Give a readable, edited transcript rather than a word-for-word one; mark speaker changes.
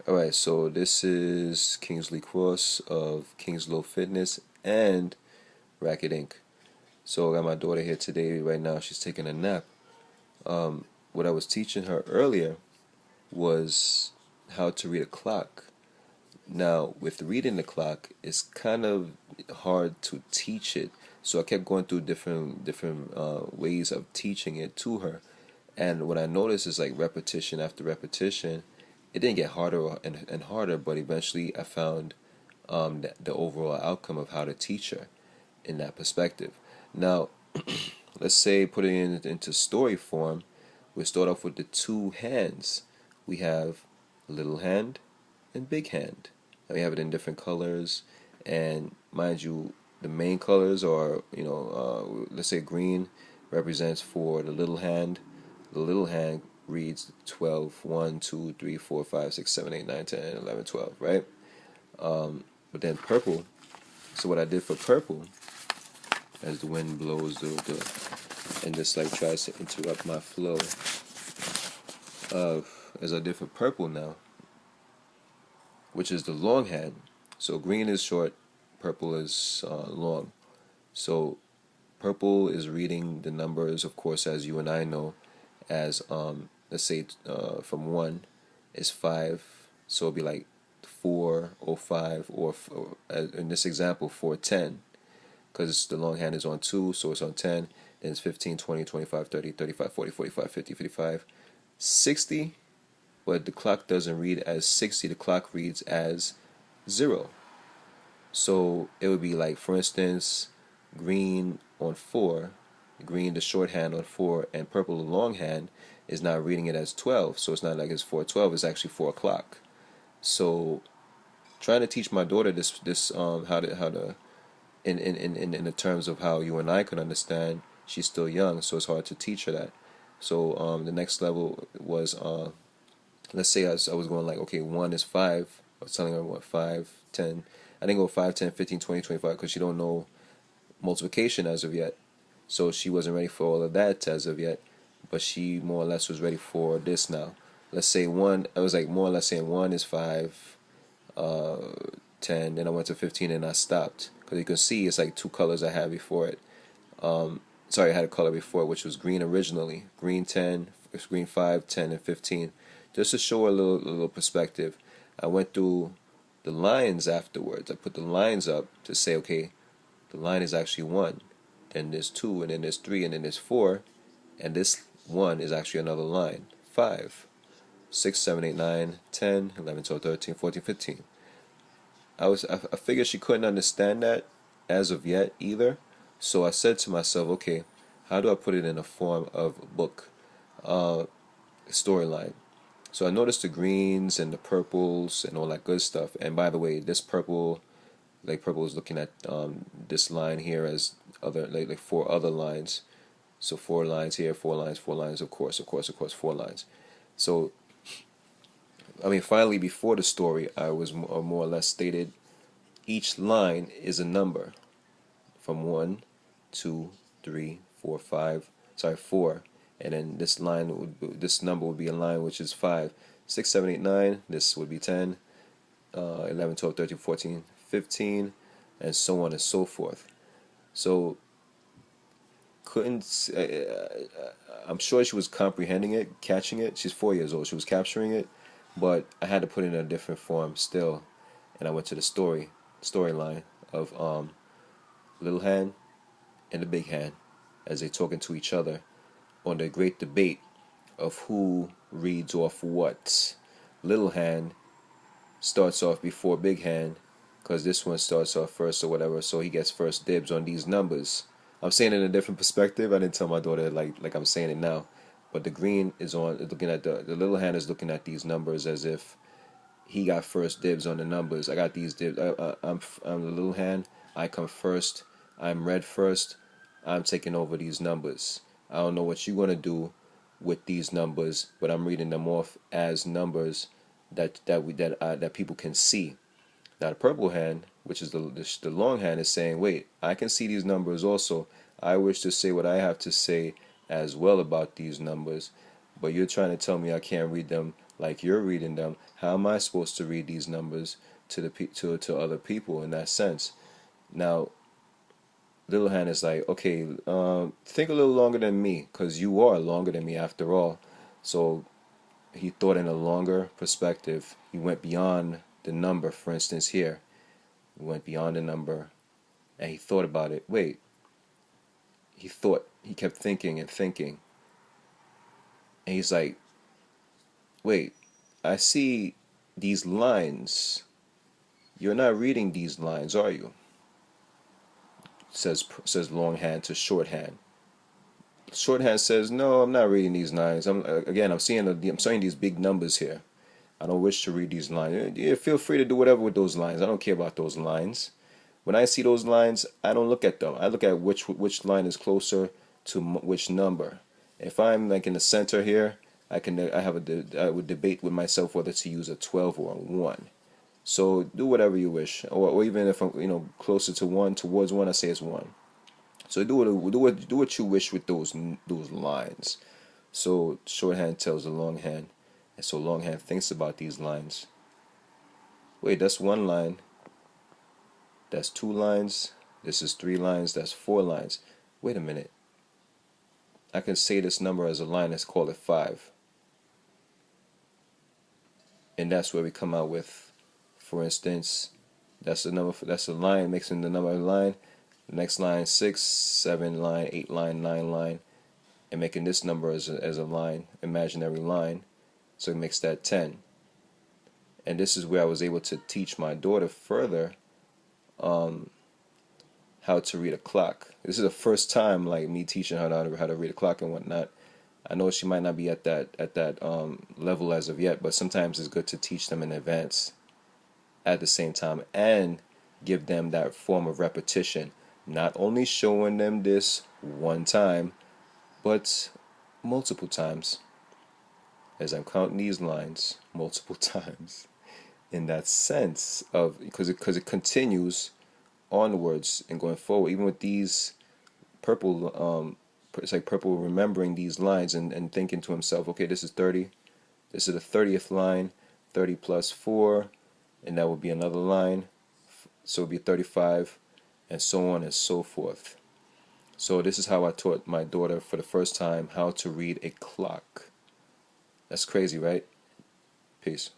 Speaker 1: Alright, so this is Kingsley Cross of Kingslow Fitness and Racket Inc. So I got my daughter here today. Right now she's taking a nap. What I was teaching her earlier was how to read a clock. Now, with reading the clock, it's kind of hard to teach it. So I kept going through different ways of teaching it to her. And what I noticed is like repetition after repetition, it didn't get harder and harder, but eventually I found the overall outcome of how to teach her in that perspective. Now, let's say putting it into story form, we start off with the two hands. We have little hand and big hand. And we have it in different colors, and mind you, the main colors are, let's say green represents for the little hand. The little hand reads 12, 1, 2, 3, 4, 5, 6, 7, 8, 9, 10, 11, 12, right? But then purple, so what I did for purple, as the wind blows and this like tries to interrupt my flow, as I did for purple now, which is the long hand. So green is short, purple is long. So purple is reading the numbers, of course, as you and I know, as let's say from 1 is 5, so it'll be like 405, or in this example 410, because the long hand is on 2, so it's on 10. Then it's 15, 20, 25, 30, 35, 40, 45, 50, 55, 60, but the clock doesn't read as 60, the clock reads as 0. So it would be like, for instance, green on 4, green the shorthand on 4, and purple the longhand is not reading it as 12. So it's not like it's 4:12, it's actually 4 o'clock. So trying to teach my daughter this how to in the terms of how you and I could understand. She's still young, so it's hard to teach her that. So the next level was let's say I was going like, okay, 1 is 5. I was telling her what, 5, 10. I didn't go 5, 10, 15, 20, 25 because she don't know multiplication as of yet. So she wasn't ready for all of that as of yet, but she more or less was ready for this now. Let's say 1, I was like more or less saying 1 is 5, 10, then I went to 15 and I stopped. Because you can see it's like two colors I had before it. Sorry, I had a color before it, which was green originally. Green 10, green 5, 10, and 15. Just to show a little perspective. I went through the lines afterwards. I put the lines up to say, okay, the line is actually 1. Then there's 2, and then there's 3, and then there's 4. And this 1 is actually another line. 5, 6, 7, 8, 9, 10, 11, 12, 13, 14, 15. I figured she couldn't understand that as of yet either. So I said to myself, okay, how do I put it in a form of a book, storyline? So I noticed the greens and the purples and all that good stuff. And by the way, this purple, like purple is looking at this line here as other like 4 other lines. So 4 lines here, 4 lines, 4 lines, of course, 4 lines. So I mean, finally, before the story, I was more or less stated each line is a number from 1, 2, 3, 4, 5. Sorry, 4. And then this this number would be a line which is 5, 6, 7, 8, 9. This would be 10, 11, 12, 13, 14, 15, and so on and so forth. So couldn't I'm sure she was comprehending it, catching it. She's 4 years old. She was capturing it, but I had to put it in a different form still. And I went to the storyline of little hand and the big hand as they talking to each other on the great debate of who reads off what. Little hand starts off before big hand because this one starts off first or whatever, so he gets first dibs on these numbers. I'm saying it in a different perspective. I didn't tell my daughter like I'm saying it now. But the green is looking at the little hand is looking at these numbers as if he got first dibs on the numbers. I got these dibs. I'm the little hand. I come first. I'm red first. I'm taking over these numbers. I don't know what you're gonna do with these numbers, but I'm reading them off as numbers that people can see. Now the purple hand, which is the long hand, is saying, wait, I can see these numbers also. I wish to say what I have to say as well about these numbers, but you're trying to tell me I can't read them like you're reading them. How am I supposed to read these numbers to to other people in that sense? Now, little hand is like, okay, think a little longer than me, because you are longer than me after all. So he thought in a longer perspective. He went beyond the number. For instance, here, he went beyond the number, and he thought about it. Wait, he thought. He kept thinking and thinking, and he's like, wait, I see these lines. You're not reading these lines, are you? Says longhand to shorthand. Shorthand says, no, I'm not reading these lines. I'm seeing these big numbers here. I don't wish to read these lines. Yeah, feel free to do whatever with those lines. I don't care about those lines. When I see those lines, I don't look at them. I look at which line is closer to which number. If I'm like in the center here, I would debate with myself whether to use a 12 or a 1. So do whatever you wish, or even if I'm closer to 1 towards 1, I say it's 1. So do what you wish with those lines. So shorthand tells the longhand, and so longhand thinks about these lines. Wait, that's 1 line. That's 2 lines. This is 3 lines. That's 4 lines. Wait a minute. I can say this number as a line. Let's call it 5. And that's where we come out with, for instance, that's the number. That's a line mixing the number of the line. The next line 6, 7 line, 8 line, 9 line, and making this number as a line, imaginary line. So it makes that 10. And this is where I was able to teach my daughter further how to read a clock. This is the first time like me teaching her how to read a clock and whatnot. I know she might not be at that level as of yet, but sometimes it's good to teach them in advance at the same time and give them that form of repetition. Not only showing them this one time, but multiple times. As I'm counting these lines multiple times, in that sense of because it continues onwards and going forward. Even with these purple, it's like purple remembering these lines and thinking to himself, okay, this is 30. This is the 30th line. 30 plus 4, and that would be another line. So it would be 35, and so on and so forth. So this is how I taught my daughter for the first time how to read a clock. That's crazy, right? Peace.